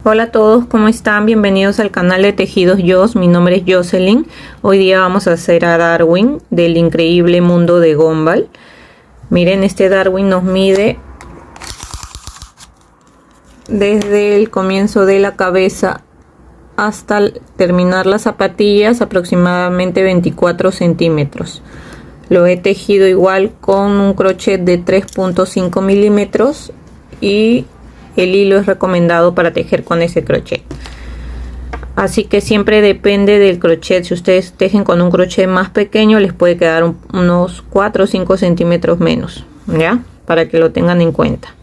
Hola a todos, ¿cómo están? Bienvenidos al canal de Tejidos Joss. Mi nombre es Jocelyn. Hoy día vamos a hacer a Darwin del increíble mundo de Gumball. Miren, este Darwin nos mide desde el comienzo de la cabeza hasta terminar las zapatillas, aproximadamente 24 centímetros. Lo he tejido igual con un crochet de 3.5 milímetros y el hilo es recomendado para tejer con ese crochet. Así que siempre depende del crochet. Si ustedes tejen con un crochet más pequeño, les puede quedar unos 4 o 5 centímetros menos, ¿ya? Para que lo tengan en cuenta.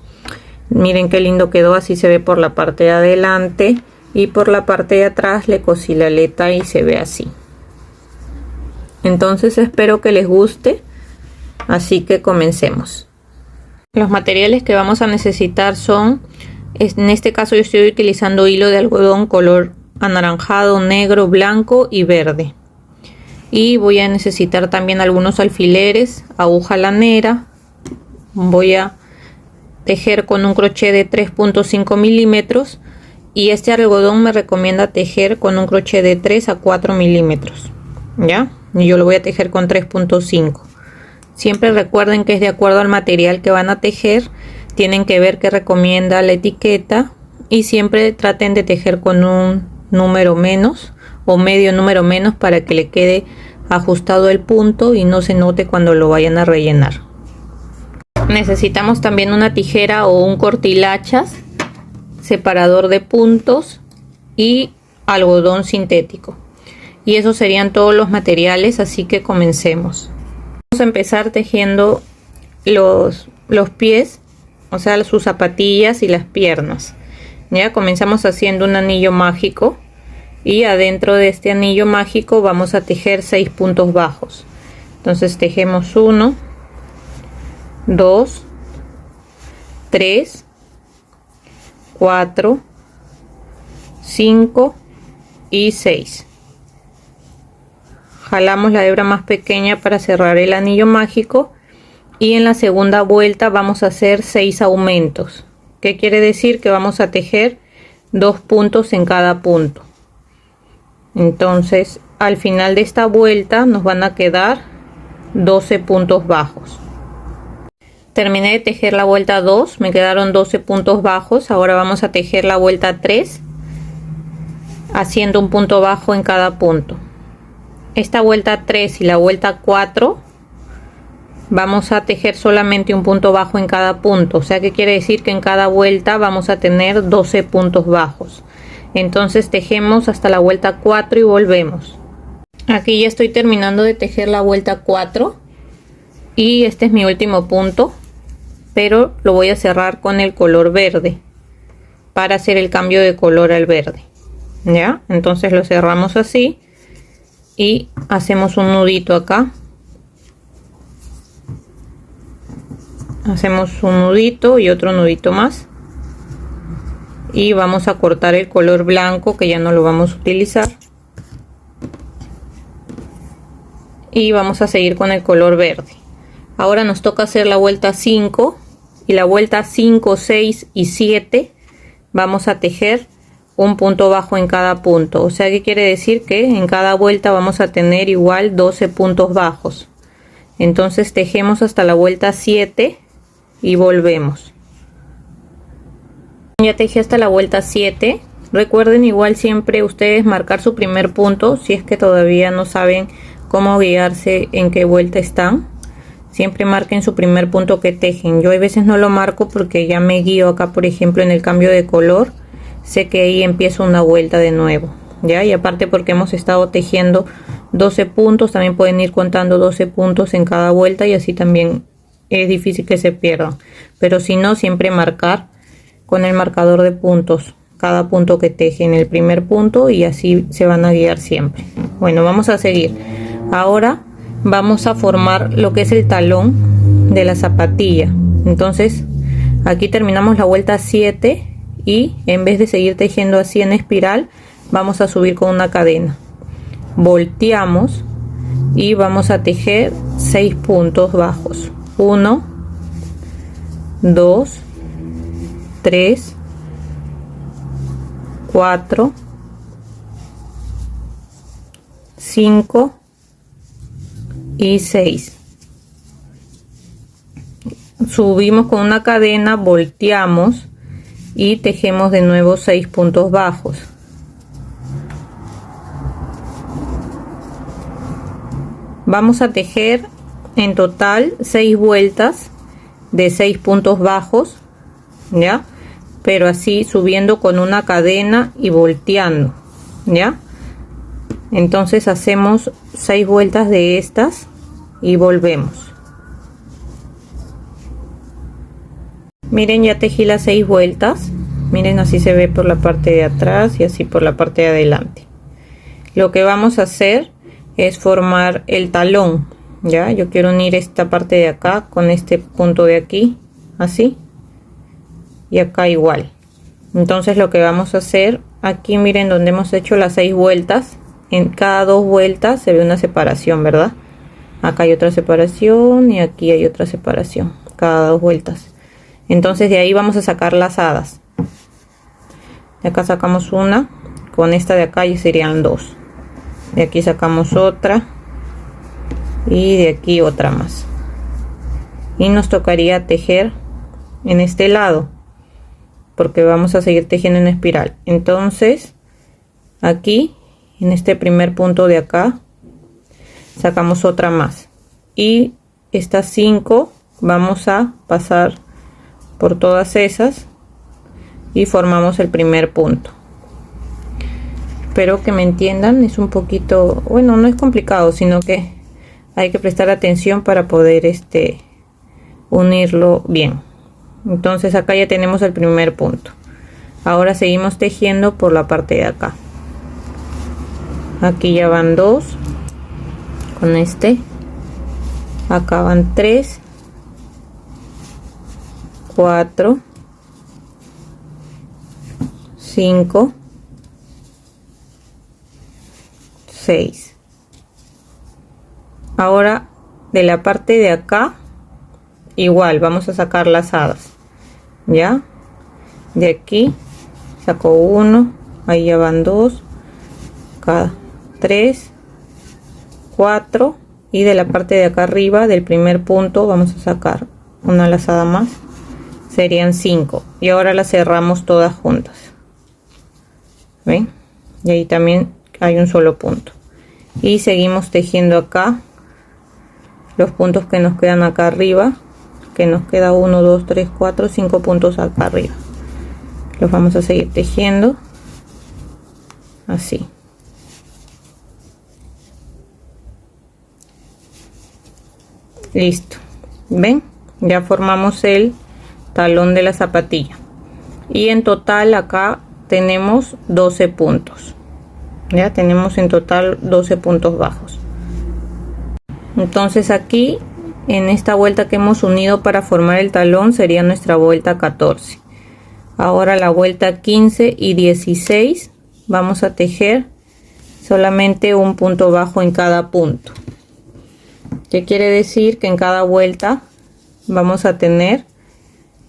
Miren qué lindo quedó. Así se ve por la parte de adelante, y por la parte de atrás le cosí la aleta y se ve así. Entonces espero que les guste. Así que comencemos. Los materiales que vamos a necesitar son, en este caso yo estoy utilizando hilo de algodón color anaranjado, negro, blanco y verde. Y voy a necesitar también algunos alfileres, aguja lanera. Voy a tejer con un crochet de 3.5 milímetros y este algodón me recomienda tejer con un crochet de 3 a 4 milímetros. ¿Ya? Y yo lo voy a tejer con 3.5. Siempre recuerden que es de acuerdo al material que van a tejer. Tienen que ver qué recomienda la etiqueta y siempre traten de tejer con un número menos o medio número menos para que le quede ajustado el punto y no se note cuando lo vayan a rellenar. Necesitamos también una tijera o un cortilachas, separador de puntos y algodón sintético. Y esos serían todos los materiales, así que comencemos. Vamos a empezar tejiendo los pies, o sea, sus zapatillas y las piernas. Ya comenzamos haciendo un anillo mágico y adentro de este anillo mágico vamos a tejer 6 puntos bajos. Entonces tejemos 1, 2, 3, 4, 5 y 6. Jalamos la hebra más pequeña para cerrar el anillo mágico y en la segunda vuelta vamos a hacer 6 aumentos. ¿Qué quiere decir? Que vamos a tejer 2 puntos en cada punto. Entonces al final de esta vuelta nos van a quedar 12 puntos bajos. Terminé de tejer la vuelta 2, me quedaron 12 puntos bajos. Ahora vamos a tejer la vuelta 3 haciendo un punto bajo en cada punto. Esta vuelta 3 y la vuelta 4 vamos a tejer solamente un punto bajo en cada punto, o sea que quiere decir que en cada vuelta vamos a tener 12 puntos bajos. Entonces tejemos hasta la vuelta 4 y volvemos. Aquí ya estoy terminando de tejer la vuelta 4 y este es mi último punto, pero lo voy a cerrar con el color verde para hacer el cambio de color al verde. Ya, entonces lo cerramos así y hacemos un nudito acá. Hacemos un nudito y otro nudito más y vamos a cortar el color blanco que ya no lo vamos a utilizar y vamos a seguir con el color verde. Ahora nos toca hacer la vuelta 5 y la vuelta 5, 6 y 7 vamos a tejer un punto bajo en cada punto, o sea que quiere decir que en cada vuelta vamos a tener igual 12 puntos bajos. Entonces tejemos hasta la vuelta 7 y volvemos. Ya tejí hasta la vuelta 7. Recuerden igual siempre ustedes marcar su primer punto si es que todavía no saben cómo guiarse en qué vuelta están. Siempre marquen su primer punto que tejen. Yo a veces no lo marco porque ya me guío acá, por ejemplo, en el cambio de color. Sé que ahí empiezo una vuelta de nuevo, ya, y aparte porque hemos estado tejiendo 12 puntos, también pueden ir contando 12 puntos en cada vuelta y así también es difícil que se pierdan. Pero si no, siempre marcar con el marcador de puntos cada punto que tejen, el primer punto, y así se van a guiar siempre. Bueno, vamos a seguir. Ahora vamos a formar lo que es el talón de la zapatilla. Entonces aquí terminamos la vuelta 7 y en vez de seguir tejiendo así en espiral, vamos a subir con una cadena. Volteamos y vamos a tejer 6 puntos bajos. 1, 2, 3, 4, 5 y 6. Subimos con una cadena, volteamos y tejemos de nuevo 6 puntos bajos. Vamos a tejer en total 6 vueltas de 6 puntos bajos, ya, pero así subiendo con una cadena y volteando, ya. Entonces hacemos 6 vueltas de estas y volvemos. Miren, ya tejí las 6 vueltas. Miren, así se ve por la parte de atrás y así por la parte de adelante. Lo que vamos a hacer es formar el talón. Ya, yo quiero unir esta parte de acá con este punto de aquí, así, y acá igual. Entonces lo que vamos a hacer aquí, miren, donde hemos hecho las 6 vueltas, en cada 2 vueltas se ve una separación, ¿verdad? Acá hay otra separación y aquí hay otra separación, cada 2 vueltas. Entonces de ahí vamos a sacar lazadas. De acá sacamos una, con esta de acá ya serían 2. De aquí sacamos otra y de aquí otra más. Y nos tocaría tejer en este lado, porque vamos a seguir tejiendo en espiral. Entonces aquí en este primer punto de acá sacamos otra más, y estas 5 vamos a pasar por todas esas y formamos el primer punto. Espero que me entiendan, es un poquito, bueno, no es complicado, sino que hay que prestar atención para poder unirlo bien. Entonces acá ya tenemos el primer punto. Ahora seguimos tejiendo por la parte de acá. Aquí ya van 2 con este, acá van 3, 4, 5, 6. Ahora de la parte de acá igual vamos a sacar lazadas, ya. De aquí saco 1, ahí ya van 2, acá 3, 4, y de la parte de acá arriba del primer punto vamos a sacar una lazada más, serían 5, y ahora las cerramos todas juntas, ¿ven? Y ahí también hay un solo punto, y seguimos tejiendo acá los puntos que nos quedan acá arriba, que nos queda 1, 2, 3, 4, 5 puntos acá arriba. Los vamos a seguir tejiendo así. Listo, ven, ya formamos el talón de la zapatilla, y en total acá tenemos 12 puntos. Ya tenemos en total 12 puntos bajos. Entonces aquí en esta vuelta que hemos unido para formar el talón sería nuestra vuelta 14. Ahora la vuelta 15 y 16 vamos a tejer solamente un punto bajo en cada punto. ¿Qué quiere decir? Que en cada vuelta vamos a tener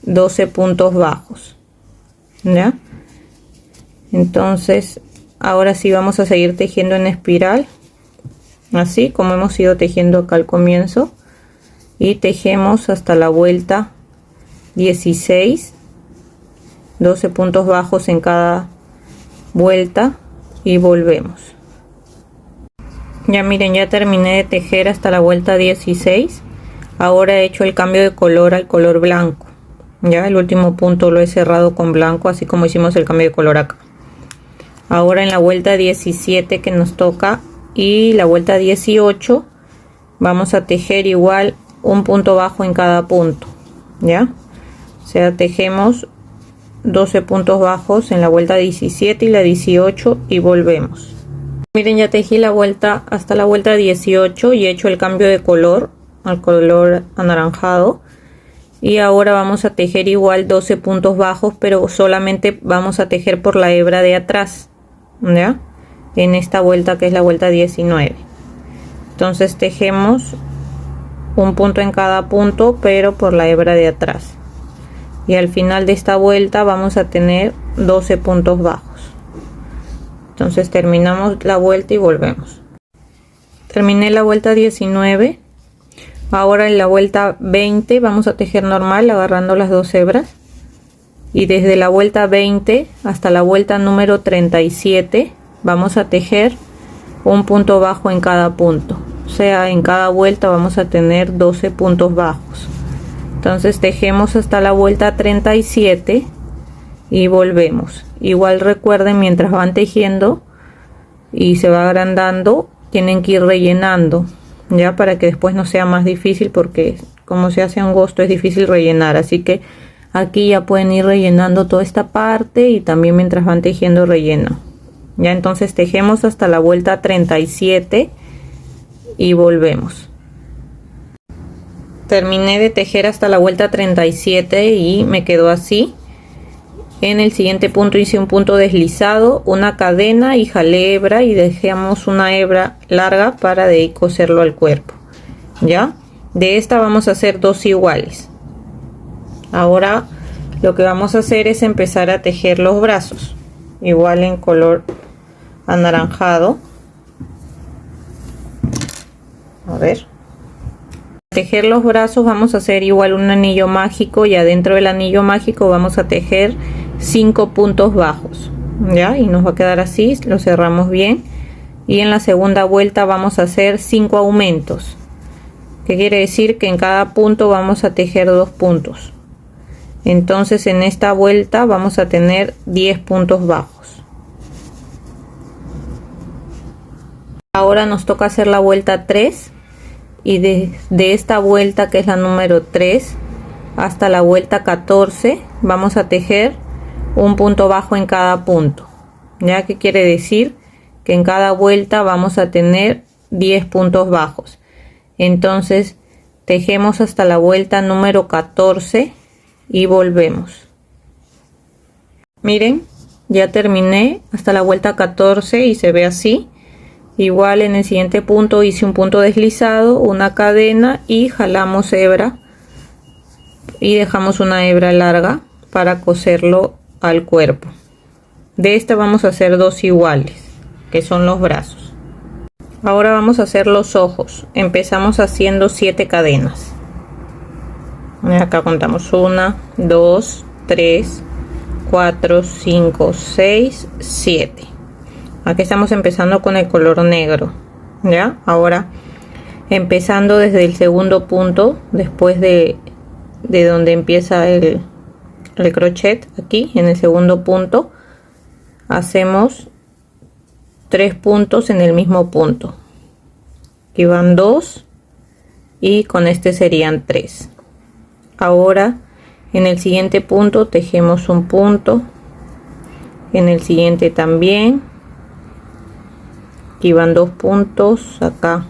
12 puntos bajos, ¿ya? Entonces ahora sí vamos a seguir tejiendo en espiral, así como hemos ido tejiendo acá al comienzo, y tejemos hasta la vuelta 16, 12 puntos bajos en cada vuelta, y volvemos. Ya miren, ya terminé de tejer hasta la vuelta 16. Ahora he hecho el cambio de color al color blanco. Ya el último punto lo he cerrado con blanco, así como hicimos el cambio de color acá. Ahora en la vuelta 17 que nos toca y la vuelta 18 vamos a tejer igual un punto bajo en cada punto, ya. O sea, tejemos 12 puntos bajos en la vuelta 17 y la 18 y volvemos. Miren, ya tejí la vuelta hasta la vuelta 18 y he hecho el cambio de color al color anaranjado, y ahora vamos a tejer igual 12 puntos bajos, pero solamente vamos a tejer por la hebra de atrás, ¿ya? En esta vuelta que es la vuelta 19. Entonces tejemos un punto en cada punto, pero por la hebra de atrás, y al final de esta vuelta vamos a tener 12 puntos bajos. Entonces terminamos la vuelta y volvemos. Terminé la vuelta 19. Ahora en la vuelta 20 vamos a tejer normal agarrando las dos hebras, y desde la vuelta 20 hasta la vuelta número 37 vamos a tejer un punto bajo en cada punto, o sea, en cada vuelta vamos a tener 12 puntos bajos. Entonces tejemos hasta la vuelta 37 y volvemos. Igual recuerden, mientras van tejiendo y se va agrandando, tienen que ir rellenando, ya, para que después no sea más difícil, porque como se hace angosto es difícil rellenar. Así que aquí ya pueden ir rellenando toda esta parte, y también mientras van tejiendo relleno. Ya, entonces tejemos hasta la vuelta 37 y volvemos. Terminé de tejer hasta la vuelta 37 y me quedó así. En el siguiente punto hice un punto deslizado, una cadena y jalé hebra, y dejamos una hebra larga para de ahí coserlo al cuerpo. Ya, de esta vamos a hacer dos iguales. Ahora lo que vamos a hacer es empezar a tejer los brazos, igual en color anaranjado. A ver, tejer los brazos vamos a hacer igual un anillo mágico, y adentro del anillo mágico vamos a tejer 5 puntos bajos, ya, y nos va a quedar así. Lo cerramos bien, y en la segunda vuelta vamos a hacer 5 aumentos, que quiere decir que en cada punto vamos a tejer 2 puntos. Entonces en esta vuelta vamos a tener 10 puntos bajos. Ahora nos toca hacer la vuelta 3, y de esta vuelta, que es la número 3, hasta la vuelta 14 vamos a tejer un punto bajo en cada punto, ya, que quiere decir que en cada vuelta vamos a tener 10 puntos bajos. Entonces tejemos hasta la vuelta número 14 y volvemos. Miren, ya terminé hasta la vuelta 14 y se ve así. Igual en el siguiente punto hice un punto deslizado, una cadena y jalamos hebra, y dejamos una hebra larga para coserlo al cuerpo. De esta vamos a hacer dos iguales, que son los brazos. Ahora vamos a hacer los ojos. Empezamos haciendo 7 cadenas. Acá contamos 1, 2, 3, 4, 5, 6, 7. Aquí estamos empezando con el color negro, ya. Ahora empezando desde el segundo punto, después de donde empieza el crochet, aquí en el segundo punto hacemos 3 puntos en el mismo punto. Aquí van 2 y con este serían 3. Ahora en el siguiente punto tejemos un punto, en el siguiente también. Aquí van 2 puntos, acá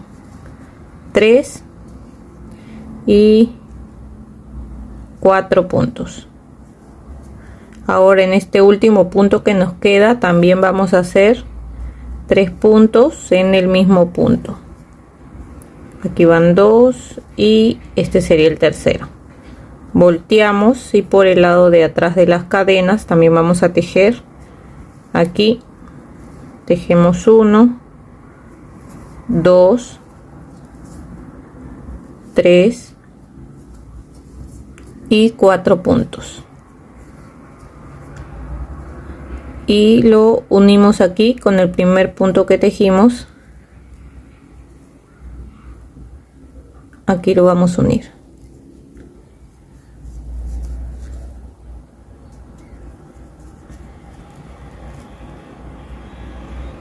3 y 4 puntos. Ahora en este último punto que nos queda también vamos a hacer 3 puntos en el mismo punto. Aquí van 2 y este sería el tercero. Volteamos, y por el lado de atrás de las cadenas también vamos a tejer. Aquí tejemos 1, 2, 3 y 4 puntos, y lo unimos aquí con el primer punto que tejimos. Aquí lo vamos a unir.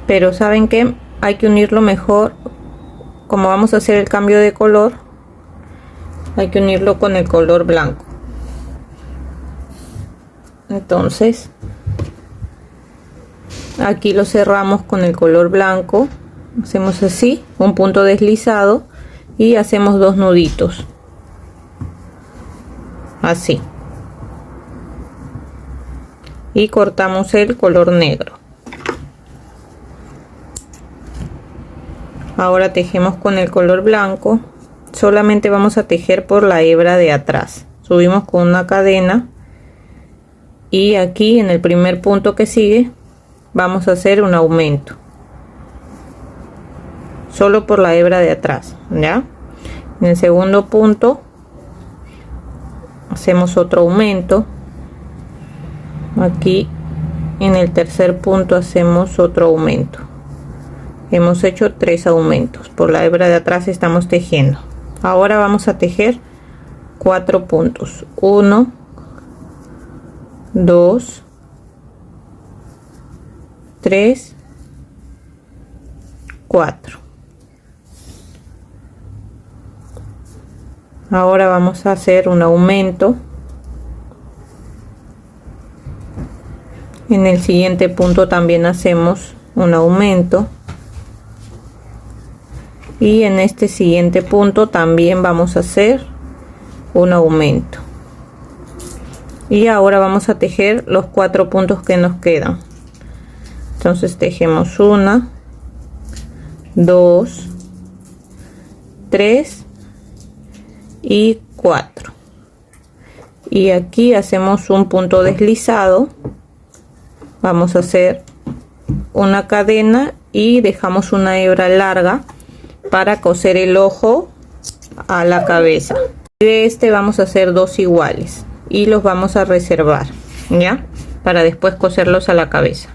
Pero saben que hay que unirlo mejor, como vamos a hacer el cambio de color, hay que unirlo con el color blanco. Entonces aquí lo cerramos con el color blanco, hacemos así un punto deslizado y hacemos 2 nuditos así, y cortamos el color negro. Ahora tejemos con el color blanco. Solamente vamos a tejer por la hebra de atrás. Subimos con una cadena, y aquí en el primer punto que sigue vamos a hacer un aumento solo por la hebra de atrás. Ya en el segundo punto hacemos otro aumento. Aquí en el tercer punto hacemos otro aumento. Hemos hecho 3 aumentos. Por la hebra de atrás estamos tejiendo. Ahora vamos a tejer 4 puntos. 1, 2, 3, 4. Ahora vamos a hacer un aumento. En el siguiente punto también hacemos un aumento. Y en este siguiente punto también vamos a hacer un aumento. Y ahora vamos a tejer los 4 puntos que nos quedan. Entonces tejemos 1, 2, 3 y 4. Y aquí hacemos un punto deslizado. Vamos a hacer una cadena y dejamos una hebra larga para coser el ojo a la cabeza. De este vamos a hacer 2 iguales y los vamos a reservar, ya, para después coserlos a la cabeza.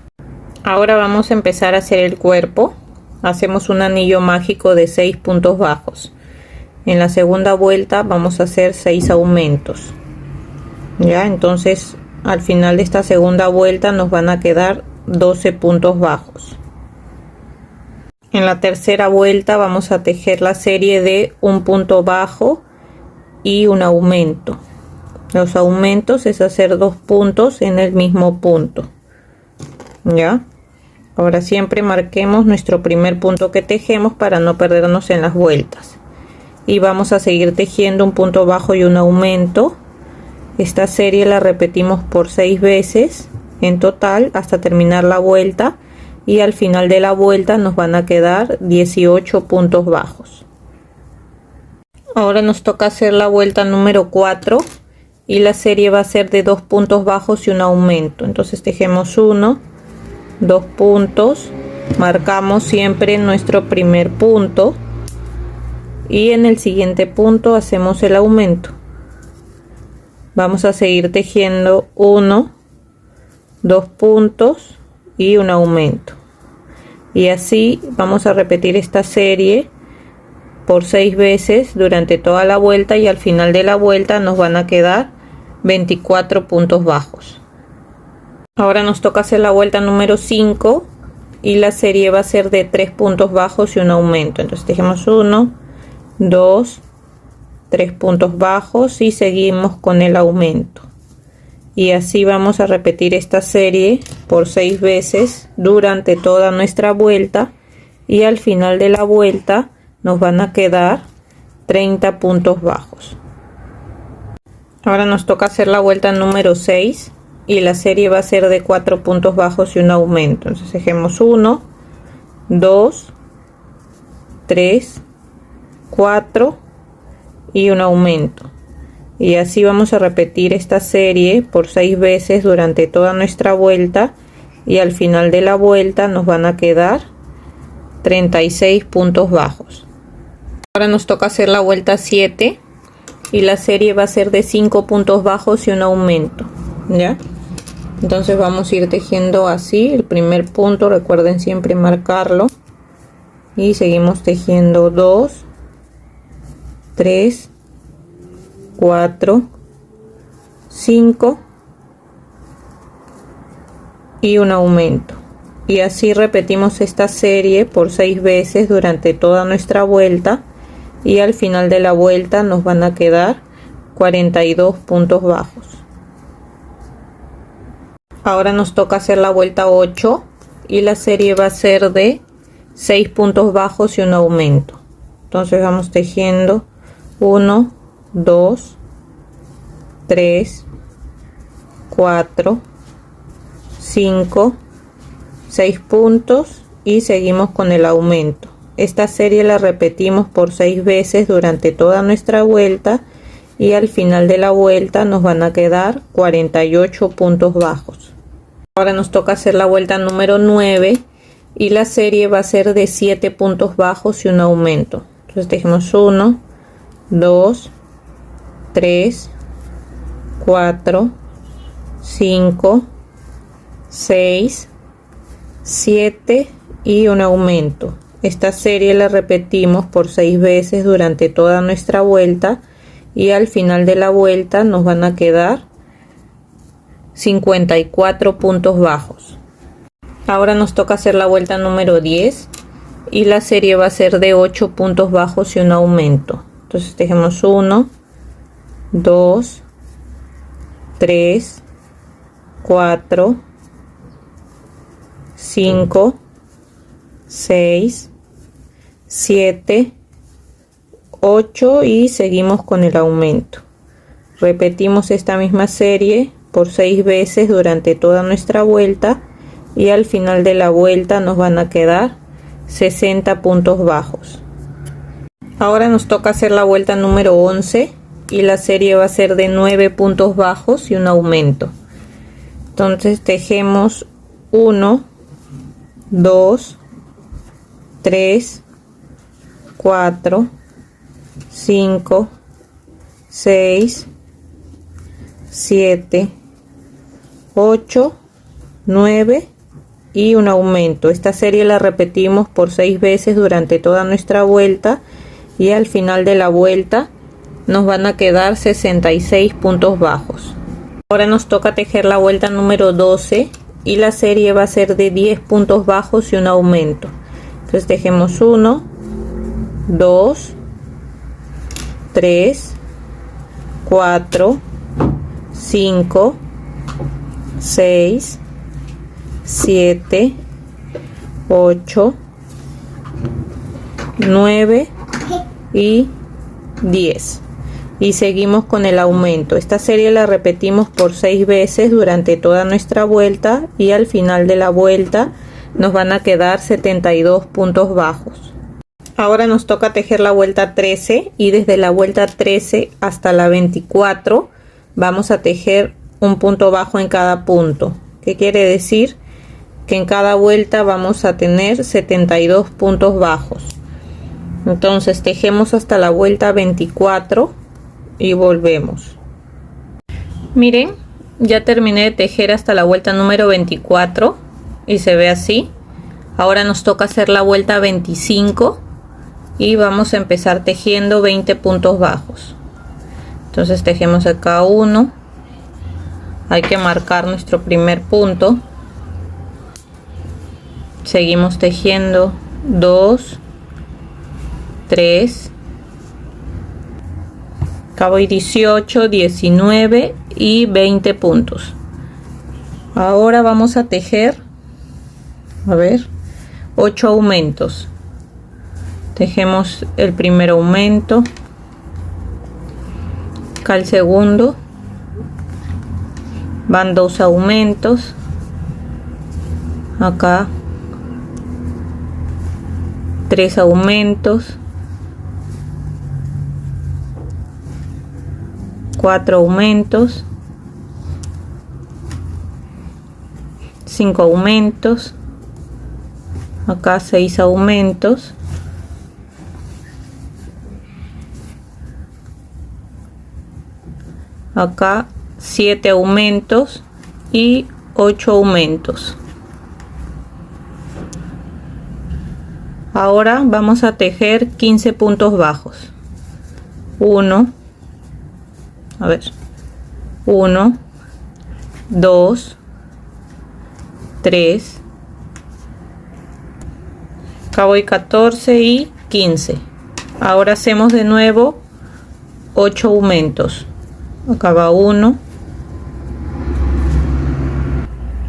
Ahora vamos a empezar a hacer el cuerpo. Hacemos un anillo mágico de 6 puntos bajos. En la segunda vuelta vamos a hacer 6 aumentos, ya. Entonces al final de esta segunda vuelta nos van a quedar 12 puntos bajos. En la tercera vuelta vamos a tejer la serie de un punto bajo y un aumento. Los aumentos es hacer 2 puntos en el mismo punto, ya. Ahora siempre marquemos nuestro primer punto que tejemos para no perdernos en las vueltas. Y vamos a seguir tejiendo un punto bajo y un aumento. Esta serie la repetimos por 6 veces en total hasta terminar la vuelta, y al final de la vuelta nos van a quedar 18 puntos bajos. Ahora nos toca hacer la vuelta número 4 y la serie va a ser de 2 puntos bajos y un aumento. Entonces tejemos 1, 2 puntos, marcamos siempre nuestro primer punto y en el siguiente punto hacemos el aumento. Vamos a seguir tejiendo 1, 2 puntos y un aumento, y así vamos a repetir esta serie por 6 veces durante toda la vuelta, y al final de la vuelta nos van a quedar 24 puntos bajos. Ahora nos toca hacer la vuelta número 5 y la serie va a ser de 3 puntos bajos y un aumento. Entonces tejemos 1, 2, 3 puntos bajos y seguimos con el aumento, y así vamos a repetir esta serie por 6 veces durante toda nuestra vuelta, y al final de la vuelta nos van a quedar 30 puntos bajos. Ahora nos toca hacer la vuelta número 6 y la serie va a ser de 4 puntos bajos y un aumento. Entonces tejemos 1, 2, 3, 4 y un aumento, y así vamos a repetir esta serie por 6 veces durante toda nuestra vuelta, y al final de la vuelta nos van a quedar 36 puntos bajos. Ahora nos toca hacer la vuelta 7 y la serie va a ser de 5 puntos bajos y un aumento, ya. Entonces vamos a ir tejiendo así el primer punto, recuerden siempre marcarlo, y seguimos tejiendo 2, 3, 4, 5 y un aumento, y así repetimos esta serie por 6 veces durante toda nuestra vuelta, y al final de la vuelta nos van a quedar 42 puntos bajos. Ahora nos toca hacer la vuelta 8 y la serie va a ser de 6 puntos bajos y un aumento. Entonces vamos tejiendo 1, 2, 3, 4, 5, 6 puntos y seguimos con el aumento. Esta serie la repetimos por 6 veces durante toda nuestra vuelta, y al final de la vuelta nos van a quedar 48 puntos bajos. Ahora nos toca hacer la vuelta número 9 y la serie va a ser de 7 puntos bajos y un aumento. Entonces tejemos 1, 2, 3, 4, 5, 6, 7 y un aumento. Esta serie la repetimos por 6 veces durante toda nuestra vuelta y al final de la vuelta nos van a quedar 54 puntos bajos. Ahora nos toca hacer la vuelta número 10 y la serie va a ser de 8 puntos bajos y un aumento. Entonces tejemos 1, 2, 3, 4, 5, 6, 7, 8 y seguimos con el aumento. Repetimos esta misma serie por 6 veces durante toda nuestra vuelta y al final de la vuelta nos van a quedar 60 puntos bajos. Ahora nos toca hacer la vuelta número 11 y la serie va a ser de 9 puntos bajos y un aumento. Entonces tejemos 1, 2, 3, 4, 5, 6, 7, 8, 9 y un aumento. Esta serie la repetimos por 6 veces durante toda nuestra vuelta y al final de la vuelta nos van a quedar 66 puntos bajos. Ahora nos toca tejer la vuelta número 12 y la serie va a ser de 10 puntos bajos y un aumento. Entonces tejemos 1, 2, 3, 4, 5, 6, 7, 8, 9 y 10 y seguimos con el aumento. Esta serie la repetimos por 6 veces durante toda nuestra vuelta y al final de la vuelta nos van a quedar 72 puntos bajos. Ahora nos toca tejer la vuelta 13 y desde la vuelta 13 hasta la 24 vamos a tejer un punto bajo en cada punto. ¿Qué quiere decir? Que en cada vuelta vamos a tener 72 puntos bajos. Entonces tejemos hasta la vuelta 24 y volvemos. Miren, ya terminé de tejer hasta la vuelta número 24 y se ve así. Ahora nos toca hacer la vuelta 25 y vamos a empezar tejiendo 20 puntos bajos. Entonces tejemos acá 1, hay que marcar nuestro primer punto, seguimos tejiendo 2, 3, acá voy 18, 19 y 20 puntos. Ahora vamos a tejer, a ver, 8 aumentos. Tejemos el primer aumento, acá el segundo, van 2 aumentos, acá 3 aumentos, 4 aumentos, 5 aumentos, acá 6 aumentos, acá 7 aumentos y 8 aumentos. Ahora vamos a tejer 15 puntos bajos. 1, a ver, 1, 2, 3, acá voy 14 y 15. Ahora hacemos de nuevo 8 aumentos. Acá va 1,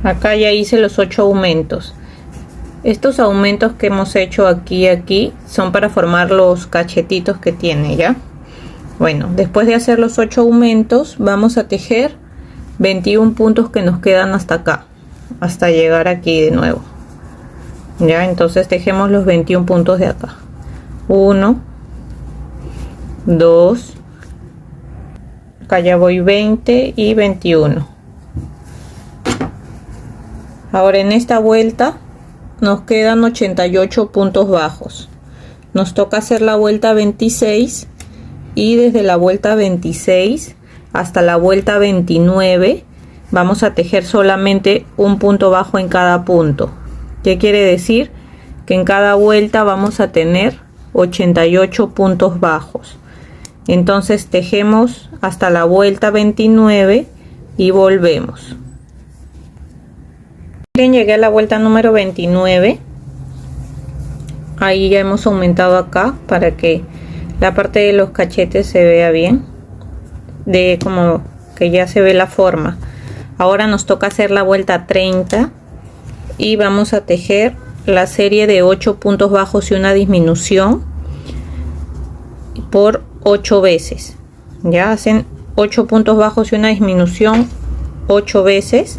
acá ya hice los 8 aumentos. Estos aumentos que hemos hecho aquí y aquí son para formar los cachetitos que tiene, ¿ya? Bueno, después de hacer los 8 aumentos vamos a tejer 21 puntos que nos quedan hasta acá, hasta llegar aquí de nuevo, ya. Entonces tejemos los 21 puntos de acá. 1, 2, acá ya voy 20 y 21. Ahora en esta vuelta nos quedan 88 puntos bajos. Nos toca hacer la vuelta 26 y desde la vuelta 26 hasta la vuelta 29 vamos a tejer solamente un punto bajo en cada punto. ¿Qué quiere decir? Que en cada vuelta vamos a tener 88 puntos bajos. Entonces tejemos hasta la vuelta 29 y volvemos. Miren, llegué a la vuelta número 29. Ahí ya hemos aumentado acá para que la parte de los cachetes se vea bien, de como que ya se ve la forma. Ahora nos toca hacer la vuelta 30 y vamos a tejer la serie de 8 puntos bajos y una disminución por 8 veces. Ya hacen 8 puntos bajos y una disminución 8 veces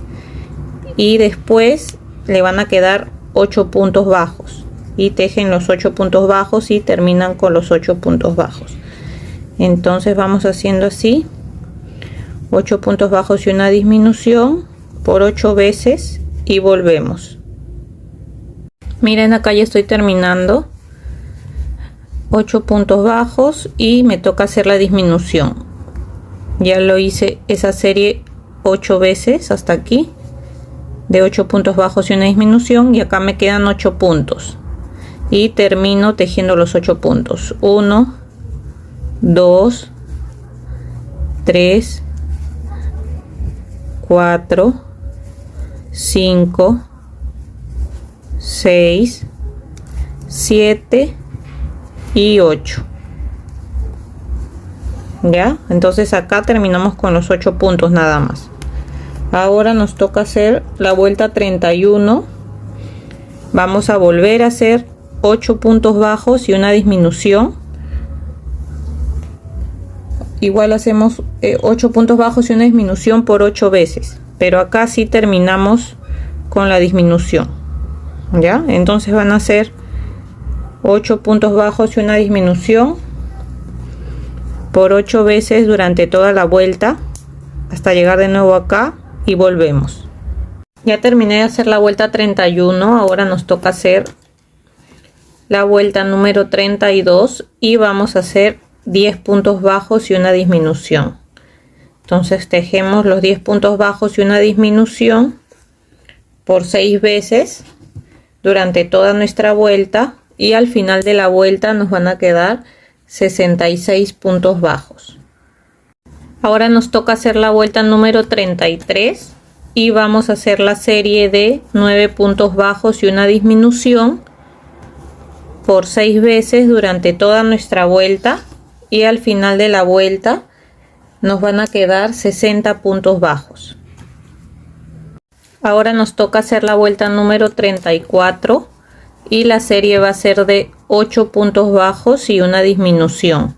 y después le van a quedar 8 puntos bajos y tejen los 8 puntos bajos y terminan con los 8 puntos bajos. Entonces vamos haciendo así: 8 puntos bajos y una disminución por 8 veces y volvemos. Miren, acá ya estoy terminando. 8 puntos bajos y me toca hacer la disminución. Ya lo hice esa serie 8 veces hasta aquí, de 8 puntos bajos y una disminución, y acá me quedan 8 puntos y termino tejiendo los 8 puntos. 1, 2, 3, 4, 5, 6, 7 y 8. Ya, entonces acá terminamos con los 8 puntos nada más. Ahora nos toca hacer la vuelta 31. Vamos a volver a hacer 8 puntos bajos y una disminución. Igual hacemos 8 puntos bajos y una disminución por 8 veces, pero acá sí terminamos con la disminución. Ya, entonces van a hacer 8 puntos bajos y una disminución por 8 veces durante toda la vuelta hasta llegar de nuevo acá y volvemos. Ya terminé de hacer la vuelta 31. Ahora nos toca hacer la vuelta número 32 y vamos a hacer 10 puntos bajos y una disminución. Entonces tejemos los 10 puntos bajos y una disminución por 6 veces durante toda nuestra vuelta y al final de la vuelta nos van a quedar 66 puntos bajos. Ahora nos toca hacer la vuelta número 33 y vamos a hacer la serie de 9 puntos bajos y una disminución por 6 veces durante toda nuestra vuelta y al final de la vuelta nos van a quedar 60 puntos bajos. Ahora nos toca hacer la vuelta número 34 y la serie va a ser de 8 puntos bajos y una disminución.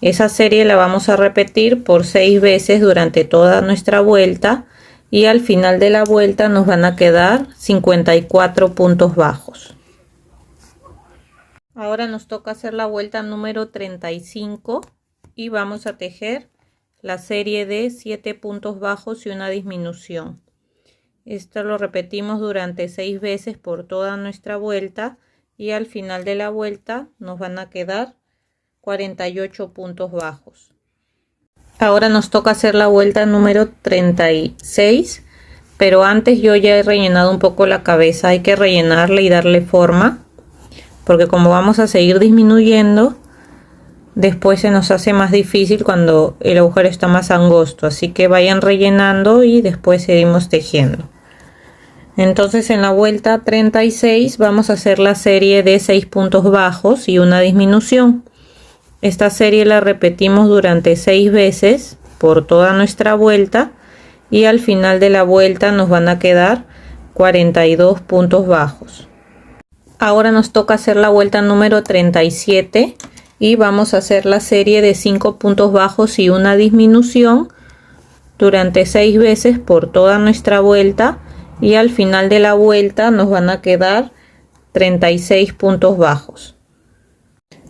Esa serie la vamos a repetir por 6 veces durante toda nuestra vuelta y al final de la vuelta nos van a quedar 54 puntos bajos. Ahora nos toca hacer la vuelta número 35 y vamos a tejer la serie de 7 puntos bajos y una disminución. Esto lo repetimos durante 6 veces por toda nuestra vuelta y al final de la vuelta nos van a quedar 48 puntos bajos. Ahora nos toca hacer la vuelta número 36, pero antes yo ya he rellenado un poco la cabeza. Hay que rellenarle y darle forma, porque como vamos a seguir disminuyendo, después se nos hace más difícil cuando el agujero está más angosto, así que vayan rellenando y después seguimos tejiendo. Entonces en la vuelta 36 vamos a hacer la serie de 6 puntos bajos y una disminución. Esta serie la repetimos durante 6 veces por toda nuestra vuelta y al final de la vuelta nos van a quedar 42 puntos bajos. Ahora nos toca hacer la vuelta número 37 y vamos a hacer la serie de 5 puntos bajos y una disminución durante 6 veces por toda nuestra vuelta y al final de la vuelta nos van a quedar 36 puntos bajos.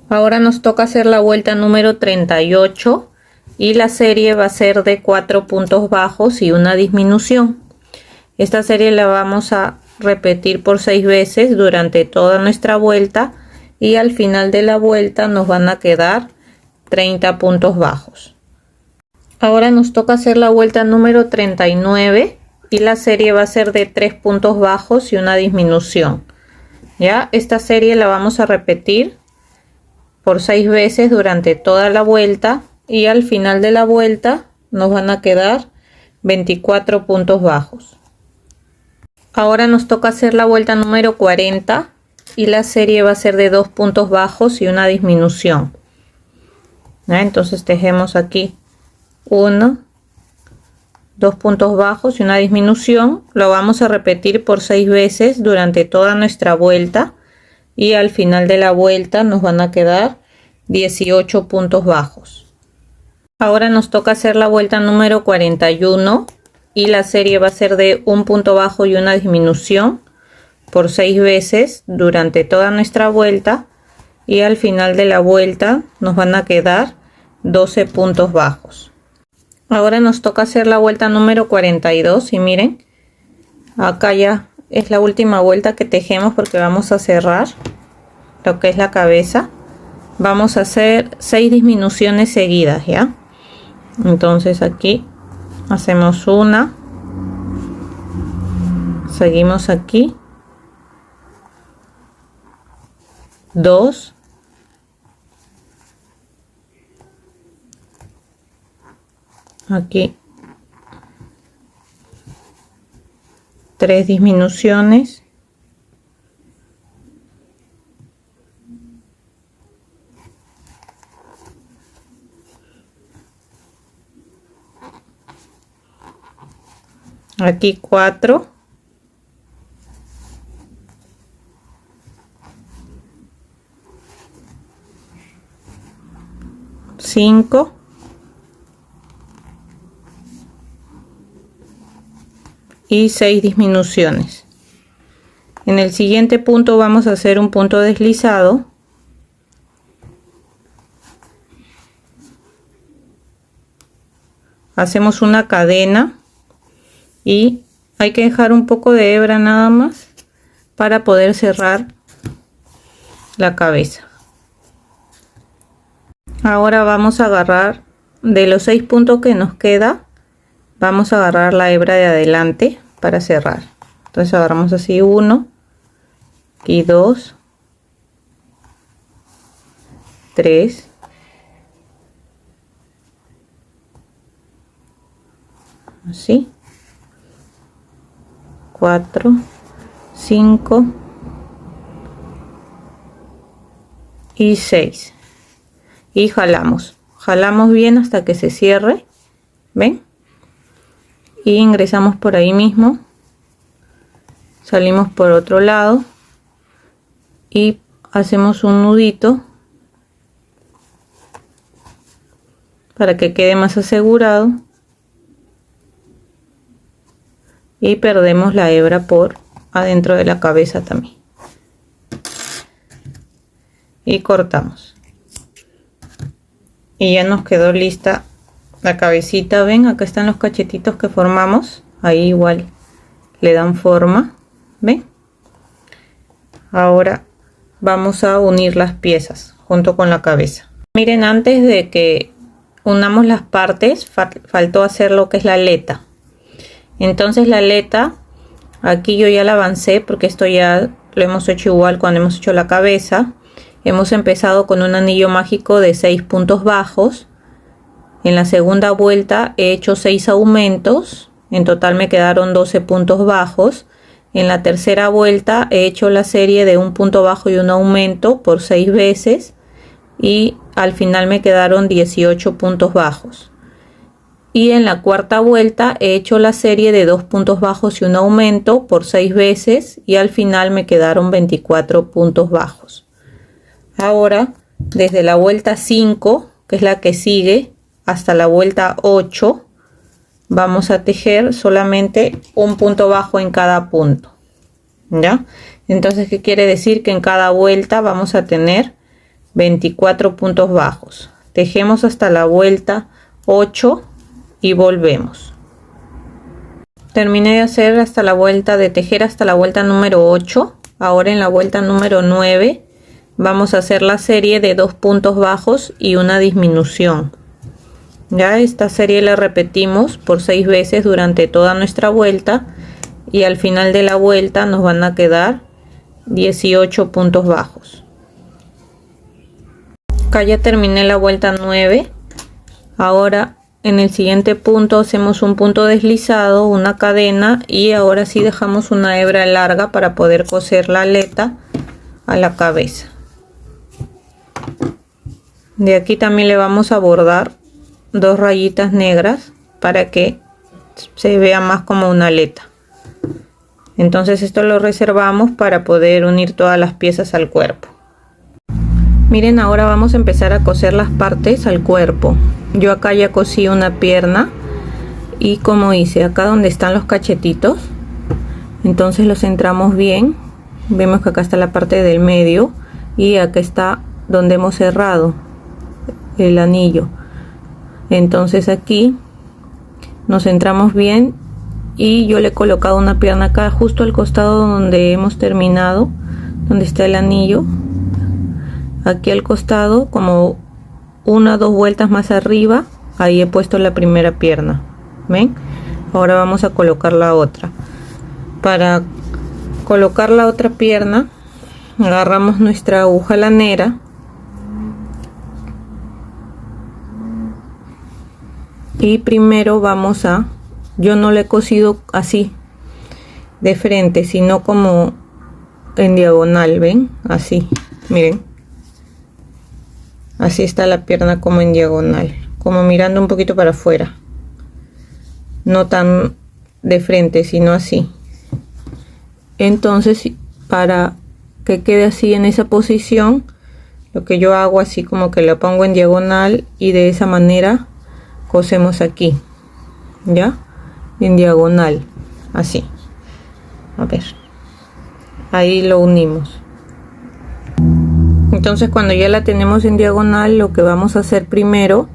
Ahora nos toca hacer la vuelta número 38 y la serie va a ser de 4 puntos bajos y una disminución. Esta serie la vamos a repetir por 6 veces durante toda nuestra vuelta y al final de la vuelta nos van a quedar 30 puntos bajos. Ahora nos toca hacer la vuelta número 39 y la serie va a ser de 3 puntos bajos y una disminución. Ya, esta serie la vamos a repetir por 6 veces durante toda la vuelta y al final de la vuelta nos van a quedar 24 puntos bajos. Ahora nos toca hacer la vuelta número 40 y la serie va a ser de 2 puntos bajos y una disminución. Entonces tejemos aquí 1, 2 puntos bajos y una disminución. Lo vamos a repetir por 6 veces durante toda nuestra vuelta y al final de la vuelta nos van a quedar 18 puntos bajos. Ahora nos toca hacer la vuelta número 41 y la serie va a ser de 1 punto bajo y una disminución por 6 veces durante toda nuestra vuelta y al final de la vuelta nos van a quedar 12 puntos bajos. Ahora nos toca hacer la vuelta número 42 y miren, acá ya es la última vuelta que tejemos porque vamos a cerrar lo que es la cabeza. Vamos a hacer 6 disminuciones seguidas, ¿ya? Entonces aquí hacemos una, seguimos aquí, 2, aquí 3 disminuciones, aquí 4, cinco y 6 disminuciones. En el siguiente punto vamos a hacer un punto deslizado, hacemos una cadena y hay que dejar un poco de hebra nada más para poder cerrar la cabeza. Ahora vamos a agarrar de los 6 puntos que nos queda, vamos a agarrar la hebra de adelante para cerrar. Entonces agarramos así 1 y 2, 3, 4, 5 y 6 y jalamos bien hasta que se cierre, ven, y ingresamos por ahí mismo, salimos por otro lado y hacemos un nudito para que quede más asegurado y perdemos la hebra por adentro de la cabeza también y cortamos y ya nos quedó lista la cabecita. Ven, acá están los cachetitos que formamos, ahí igual le dan forma, ven. Ahora vamos a unir las piezas junto con la cabeza. Miren, antes de que unamos las partes faltó hacer lo que es la aleta. Entonces la aleta aquí yo ya la avancé porque esto ya lo hemos hecho igual cuando hemos hecho la cabeza. Hemos empezado con un anillo mágico de 6 puntos bajos. En la segunda vuelta he hecho 6 aumentos, en total me quedaron 12 puntos bajos. En la tercera vuelta he hecho la serie de 1 punto bajo y un aumento por 6 veces y al final me quedaron 18 puntos bajos. Y en la cuarta vuelta he hecho la serie de 2 puntos bajos y un aumento por 6 veces y al final me quedaron 24 puntos bajos. Ahora desde la vuelta 5, que es la que sigue, hasta la vuelta 8 vamos a tejer solamente un punto bajo en cada punto, ¿ya? Entonces, ¿qué quiere decir? Que en cada vuelta vamos a tener 24 puntos bajos. Tejemos hasta la vuelta 8 y volvemos. Terminé de hacer hasta la vuelta de tejer hasta la vuelta número 8. Ahora en la vuelta número 9 vamos a hacer la serie de 2 puntos bajos y una disminución. Ya esta serie la repetimos por 6 veces durante toda nuestra vuelta y al final de la vuelta nos van a quedar 18 puntos bajos. Acá ya terminé la vuelta 9. Ahora en el siguiente punto hacemos un punto deslizado, una cadena, y ahora sí dejamos una hebra larga para poder coser la aleta a la cabeza. De aquí también le vamos a bordar 2 rayitas negras para que se vea más como una aleta. Entonces esto lo reservamos para poder unir todas las piezas al cuerpo. Miren, ahora vamos a empezar a coser las partes al cuerpo. Yo acá ya cosí una pierna y como hice acá donde están los cachetitos, entonces los centramos bien. Vemos que acá está la parte del medio y acá está donde hemos cerrado el anillo. Entonces aquí nos centramos bien y yo le he colocado una pierna acá justo al costado donde hemos terminado, donde está el anillo. Aquí al costado, como 1 o 2 vueltas más arriba, ahí he puesto la primera pierna. ¿Ven? Ahora vamos a colocar la otra. Para colocar la otra pierna agarramos nuestra aguja lanera y primero vamos a, yo no le he cosido así de frente, sino como en diagonal. ¿Ven? Así, miren, así está la pierna, como en diagonal, como mirando un poquito para afuera, no tan de frente, sino así. Entonces para que quede así en esa posición, lo que yo hago así como que la pongo en diagonal y de esa manera cosemos aquí, ya en diagonal, así. A ver, ahí lo unimos. Entonces cuando ya la tenemos en diagonal, lo que vamos a hacer primero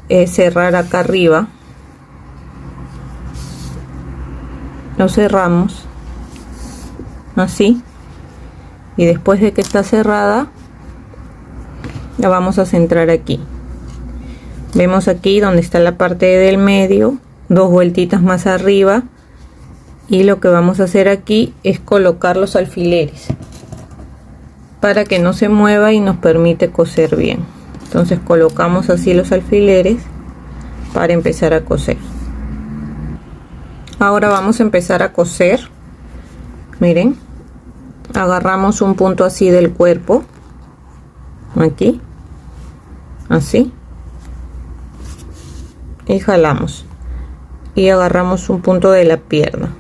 es cerrar acá arriba. Lo cerramos así y después de que está cerrada la vamos a centrar aquí. Vemos aquí donde está la parte del medio, 2 vueltitas más arriba, y lo que vamos a hacer aquí es colocar los alfileres para que no se mueva y nos permite coser bien. Entonces colocamos así los alfileres para empezar a coser. Ahora vamos a empezar a coser. Miren, agarramos un punto así del cuerpo, aquí, así, y jalamos, y agarramos un punto de la pierna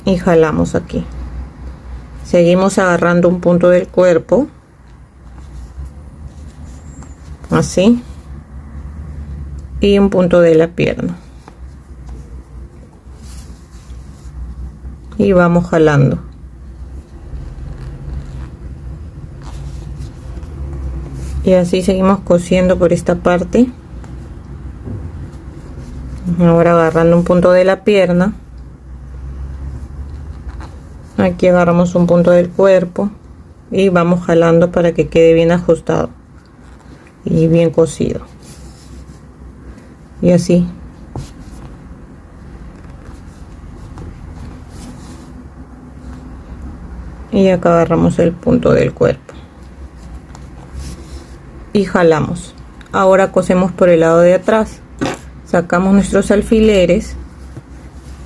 y jalamos aquí. Seguimos agarrando un punto del cuerpo, así, y un punto de la pierna, y vamos jalando. Y así seguimos cosiendo por esta parte. Ahora agarrando un punto de la pierna, aquí agarramos un punto del cuerpo y vamos jalando para que quede bien ajustado y bien cosido. Y así. Y acá agarramos el punto del cuerpo y jalamos. Ahora cosemos por el lado de atrás. Sacamos nuestros alfileres,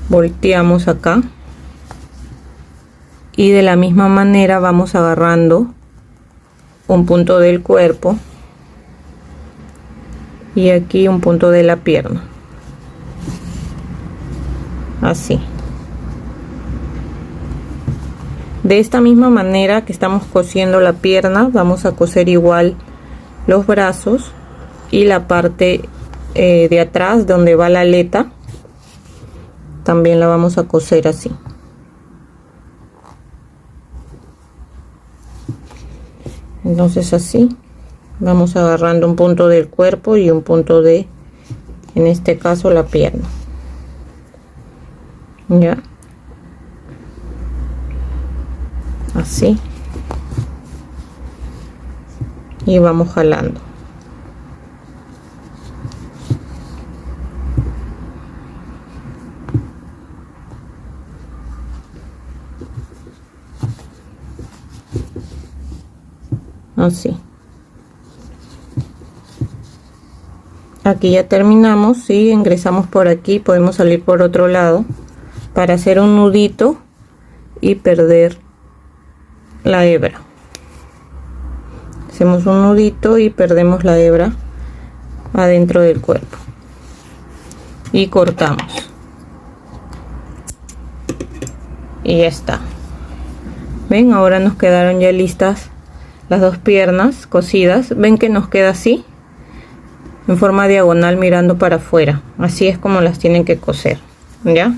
volteamos acá y de la misma manera vamos agarrando un punto del cuerpo y aquí un punto de la pierna, así. De esta misma manera que estamos cosiendo la pierna, vamos a coser igual los brazos y la parte de atrás donde va la aleta, también la vamos a coser así. Entonces así vamos agarrando un punto del cuerpo y un punto de en este caso la pierna. Ya, así, y vamos jalando. Así. Aquí ya terminamos y ingresamos por aquí, podemos salir por otro lado para hacer un nudito y perder la hebra. Hacemos un nudito y perdemos la hebra adentro del cuerpo y cortamos, y ya está. Ven, ahora nos quedaron ya listas las dos piernas cosidas. Ven que nos queda así, en forma diagonal, mirando para afuera. Así es como las tienen que coser, ¿ya?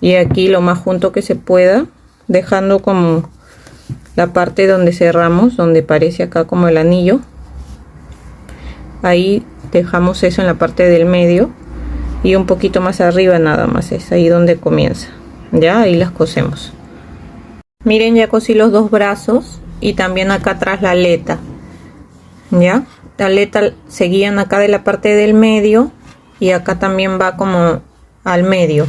Y aquí lo más junto que se pueda, dejando como la parte donde cerramos, donde parece acá como el anillo. Ahí dejamos eso en la parte del medio, y un poquito más arriba nada más, es ahí donde comienza. Ya, ahí las cosemos. Miren, ya cosí los dos brazos y también acá atrás la aleta. Ya, la aleta seguían acá de la parte del medio, y acá también va como al medio.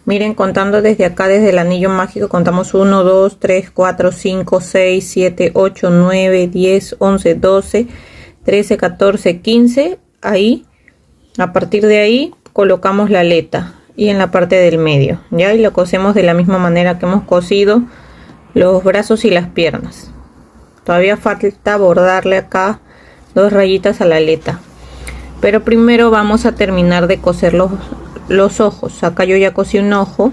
Miren, contando desde acá, desde el anillo mágico, contamos 1, 2, 3, 4, 5, 6, 7, 8, 9, 10, 11, 12, 13, 14, 15. Ahí, a partir de ahí, colocamos la aleta y en la parte del medio, ya, y lo cosemos de la misma manera que hemos cosido los brazos y las piernas. Todavía falta bordarle acá 2 rayitas a la aleta, pero primero vamos a terminar de coser los ojos. Acá yo ya cosí un ojo,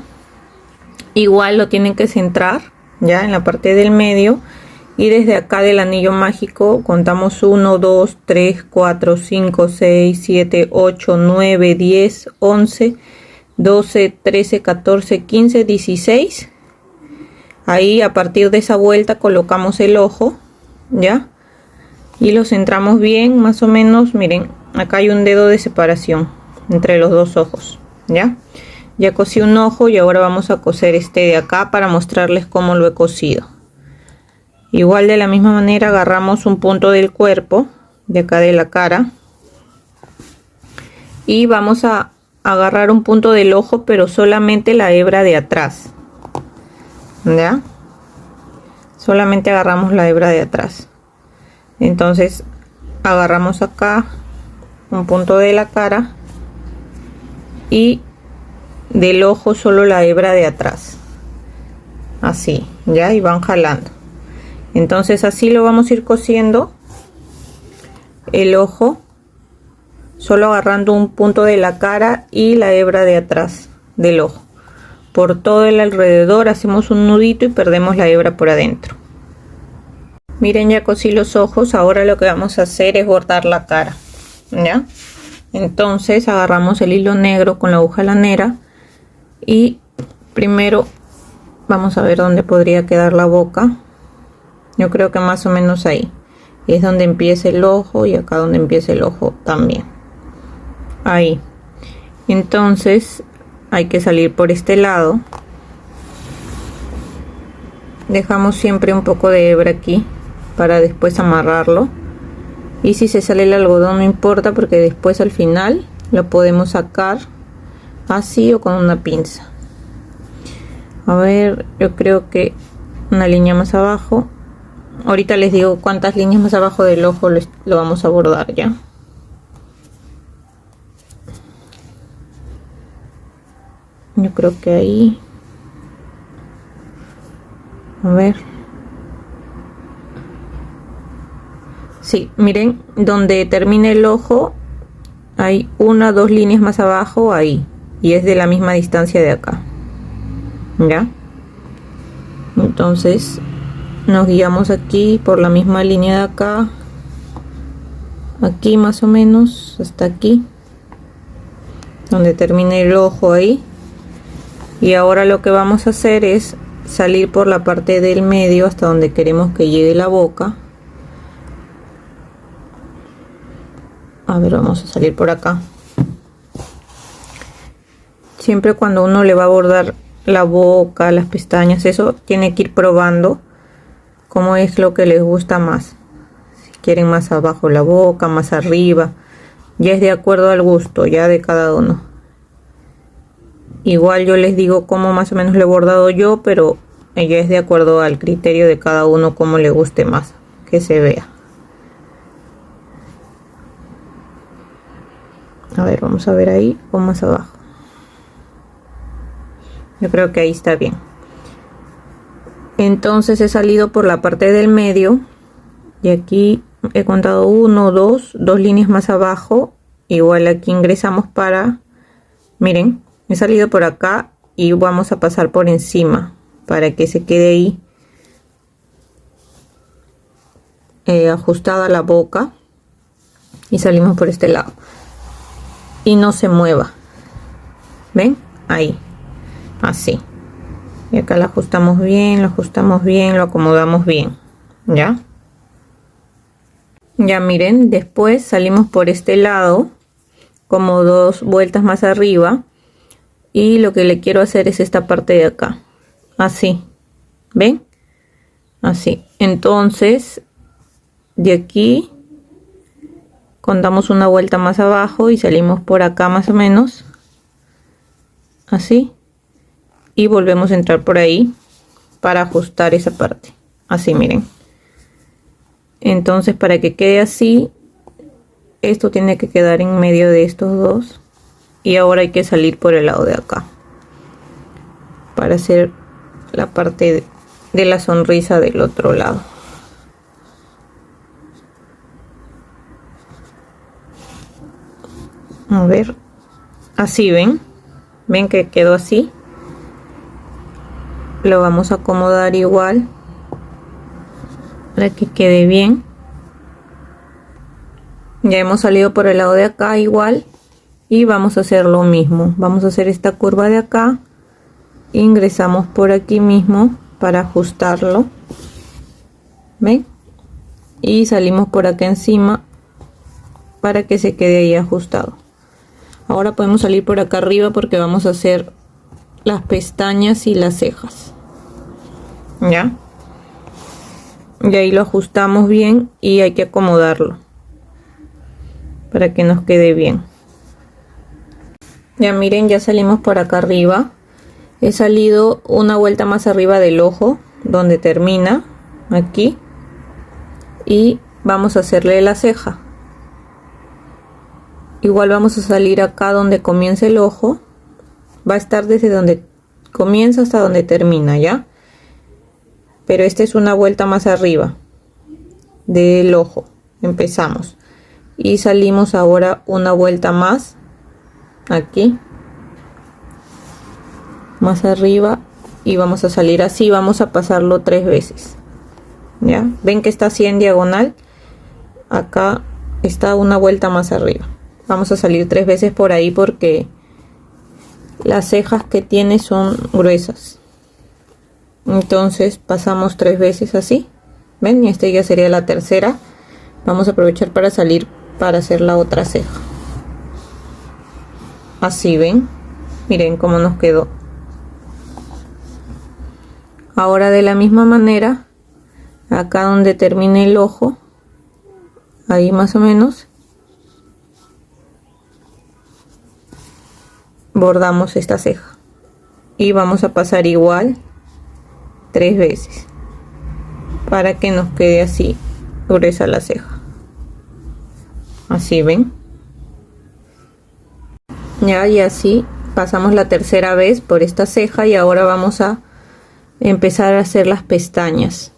igual lo tienen que centrar ya en la parte del medio, y desde acá del anillo mágico contamos 1, 2, 3, 4, 5, 6, 7, 8, 9, 10, 11, 12, 13, 14, 15, 16. Ahí, a partir de esa vuelta, colocamos el ojo, ya, y lo centramos bien, más o menos. Miren, acá hay un dedo de separación entre los dos ojos. Ya cosí un ojo, y ahora vamos a coser este de acá para mostrarles cómo lo he cosido. Igual, de la misma manera, agarramos un punto del cuerpo, de acá de la cara, y vamos a agarrar un punto del ojo, pero solamente la hebra de atrás. ¿Ya? Solamente agarramos la hebra de atrás. Entonces agarramos acá un punto de la cara, y del ojo solo la hebra de atrás, así, ya, y van jalando. Entonces así lo vamos a ir cosiendo el ojo, solo agarrando un punto de la cara y la hebra de atrás del ojo. Por todo el alrededor hacemos un nudito y perdemos la hebra por adentro. Miren, ya cosí los ojos. Ahora lo que vamos a hacer es bordar la cara, ¿ya? Entonces agarramos el hilo negro con la aguja lanera, y primero vamos a ver dónde podría quedar la boca. Yo creo que más o menos ahí es donde empieza el ojo, y acá donde empieza el ojo también, ahí. Entonces hay que salir por este lado, dejamos siempre un poco de hebra aquí para después amarrarlo, y si se sale el algodón no importa, porque después al final lo podemos sacar así o con una pinza. A ver, yo creo que una línea más abajo. Ahorita les digo cuántas líneas más abajo del ojo lo vamos a bordar, ya. Yo creo que ahí, a ver, sí, miren, donde termina el ojo hay 1 o 2 líneas más abajo, ahí, y es de la misma distancia de acá, ya. Entonces nos guiamos aquí por la misma línea de acá, aquí más o menos hasta aquí donde termina el ojo ahí. Y ahora lo que vamos a hacer es salir por la parte del medio hasta donde queremos que llegue la boca. A ver, vamos a salir por acá. Siempre cuando uno le va a bordar la boca, las pestañas, eso tiene que ir probando cómo es lo que les gusta más. Si quieren más abajo la boca, más arriba, ya es de acuerdo al gusto ya de cada uno. Igual yo les digo cómo más o menos le he bordado yo, pero ya es de acuerdo al criterio de cada uno, cómo le guste más que se vea. A ver, vamos a ver ahí o más abajo. Yo creo que ahí está bien. Entonces he salido por la parte del medio y aquí he contado 1, 2 líneas más abajo. Igual aquí ingresamos para, miren, he salido por acá y vamos a pasar por encima para que se quede ahí ajustada la boca, y salimos por este lado y no se mueva. ¿Ven? Ahí, así. Y acá lo ajustamos bien, lo acomodamos bien. ¿Ya? Ya miren, después salimos por este lado como 2 vueltas más arriba, y lo que le quiero hacer es esta parte de acá, así. ¿Ven? Así. Entonces de aquí contamos una vuelta más abajo y salimos por acá más o menos así, y volvemos a entrar por ahí para ajustar esa parte, así, miren. Entonces para que quede así, esto tiene que quedar en medio de estos dos, y ahora hay que salir por el lado de acá para hacer la parte de la sonrisa del otro lado. A ver, así, ven que quedó así. Lo vamos a acomodar igual para que quede bien. Ya hemos salido por el lado de acá igual, y vamos a hacer lo mismo. Vamos a hacer esta curva de acá, ingresamos por aquí mismo para ajustarlo, ven, y salimos por acá encima para que se quede ahí ajustado. Ahora podemos salir por acá arriba porque vamos a hacer las pestañas y las cejas. ¿Ya? Y ahí lo ajustamos bien y hay que acomodarlo para que nos quede bien. Ya miren, ya salimos por acá arriba. He salido una vuelta más arriba del ojo donde termina aquí, y vamos a hacerle la ceja. Igual vamos a salir acá donde comienza el ojo, va a estar desde donde comienza hasta donde termina, ¿ya? Pero esta es una vuelta más arriba del ojo. Empezamos y salimos ahora una vuelta más aquí, más arriba, y vamos a salir así. Vamos a pasarlo 3 veces, ¿ya? Ven que está así en diagonal. Acá está una vuelta más arriba. Vamos a salir 3 veces por ahí porque las cejas que tiene son gruesas. Entonces pasamos 3 veces así. Ven, y esta ya sería la tercera. Vamos a aprovechar para salir para hacer la otra ceja. Así, ven. Miren cómo nos quedó. Ahora de la misma manera, acá donde termine el ojo, ahí más o menos, bordamos esta ceja y vamos a pasar igual 3 veces para que nos quede así gruesa la ceja. Así, ven. Ya, y así pasamos la tercera vez por esta ceja, y ahora vamos a empezar a hacer las pestañas.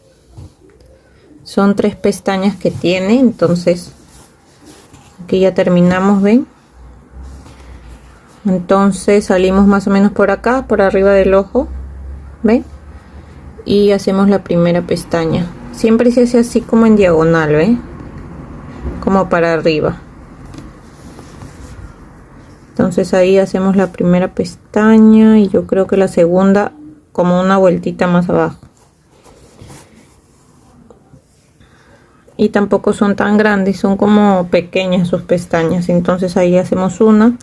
Son 3 pestañas que tiene, entonces aquí ya terminamos, ven. Entonces salimos más o menos por acá, por arriba del ojo, ven, y hacemos la primera pestaña. Siempre se hace así como en diagonal, ¿ven? Como para arriba. Entonces ahí hacemos la primera pestaña, y yo creo que la segunda como una vueltita más abajo. Y tampoco son tan grandes, son como pequeñas sus pestañas. Entonces ahí hacemos una.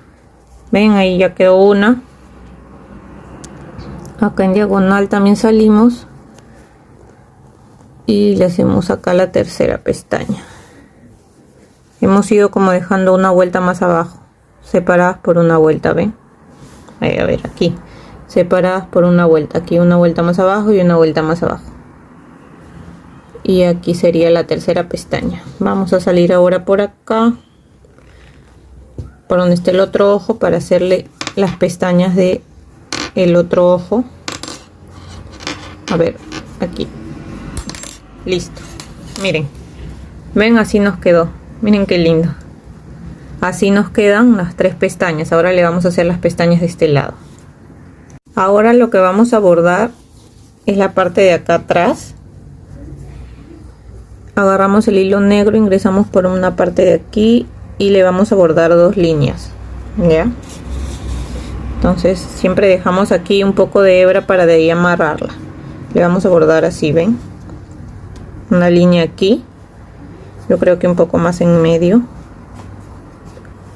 Ven, ahí ya quedó una. Acá en diagonal también salimos y le hacemos acá la tercera pestaña. Hemos ido como dejando una vuelta más abajo, separadas por una vuelta, ¿ven? Ahí, a ver, aquí separadas por una vuelta, aquí una vuelta más abajo y una vuelta más abajo, y aquí sería la tercera pestaña. Vamos a salir ahora por acá, por donde está el otro ojo, para hacerle las pestañas de el otro ojo. A ver, aquí, listo. Miren, ven, así nos quedó. Miren qué lindo. Así nos quedan las tres pestañas. Ahora le vamos a hacer las pestañas de este lado. Ahora lo que vamos a bordar es la parte de acá atrás. Agarramos el hilo negro, ingresamos por una parte de aquí y le vamos a bordar 2 líneas, ¿ya? Entonces siempre dejamos aquí un poco de hebra para de ahí amarrarla. Le vamos a bordar así, ¿ven? Una línea aquí, yo creo que un poco más en medio.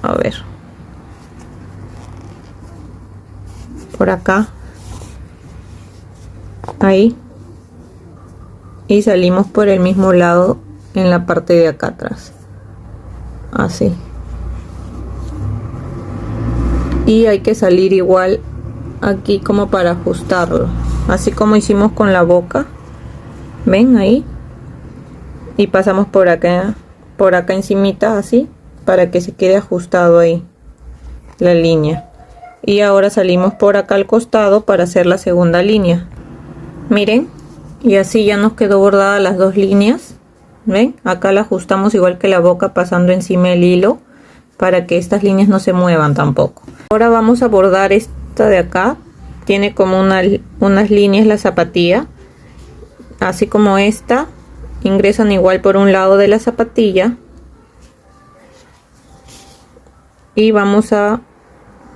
A ver, por acá, ahí, y salimos por el mismo lado en la parte de acá atrás, así. Y hay que salir igual aquí como para ajustarlo, así como hicimos con la boca, ven ahí, y pasamos por acá encimita, así, para que se quede ajustado ahí la línea. Y ahora salimos por acá al costado para hacer la segunda línea. Miren, y así ya nos quedó bordada las 2 líneas. ven, acá la ajustamos igual que la boca, pasando encima el hilo para que estas líneas no se muevan tampoco. Ahora vamos a bordar esta de acá. Tiene como unas líneas la zapatilla, así como esta. Ingresan igual por un lado de la zapatilla y vamos a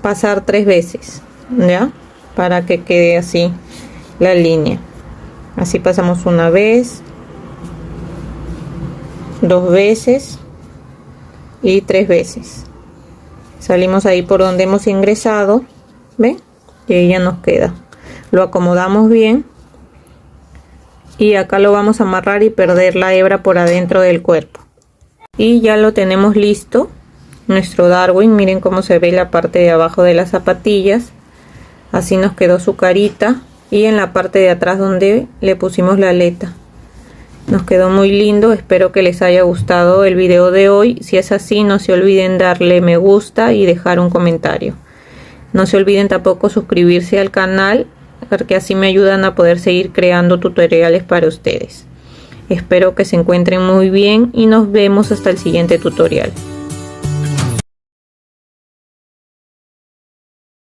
pasar 3 veces, ya, para que quede así la línea. Así pasamos una vez, 2 veces y 3 veces. Salimos ahí por donde hemos ingresado, ven, y ahí ya nos queda. Lo acomodamos bien y acá lo vamos a amarrar y perder la hebra por adentro del cuerpo. Y ya lo tenemos listo, nuestro Darwin. Miren cómo se ve la parte de abajo de las zapatillas. Así nos quedó su carita, y en la parte de atrás donde le pusimos la aleta. Nos quedó muy lindo. Espero que les haya gustado el video de hoy. Si es así, no se olviden darle me gusta y dejar un comentario. No se olviden tampoco suscribirse al canal, porque así me ayudan a poder seguir creando tutoriales para ustedes. Espero que se encuentren muy bien y nos vemos hasta el siguiente tutorial.